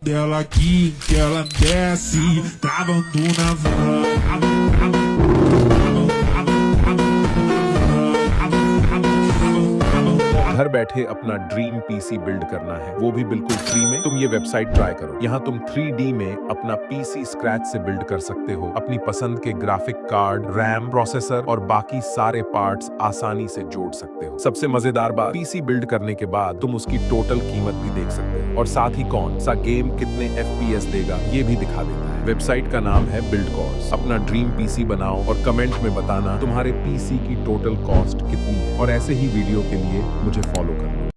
dela aqui, que ela desce, travando na घर बैठे अपना ड्रीम पीसी बिल्ड करना है, वो भी बिल्कुल फ्री में। तुम ये वेबसाइट ट्राई करो। यहाँ तुम 3D में अपना पीसी स्क्रैच से बिल्ड कर सकते हो। अपनी पसंद के ग्राफिक कार्ड, रैम, प्रोसेसर और बाकी सारे पार्ट्स आसानी से जोड़ सकते हो। सबसे मजेदार बात, पीसी बिल्ड करने के बाद तुम उसकी टोटल कीमत भी देख सकते हो और साथ ही कौन सा गेम कितने FPS देगा ये भी दिखा देता है। वेबसाइट का नाम है बिल्ड कोर्स। अपना ड्रीम पीसी बनाओ और कमेंट में बताना तुम्हारे पीसी की टोटल कॉस्ट कितनी है। और ऐसे ही वीडियो के लिए मुझे फॉलो करना।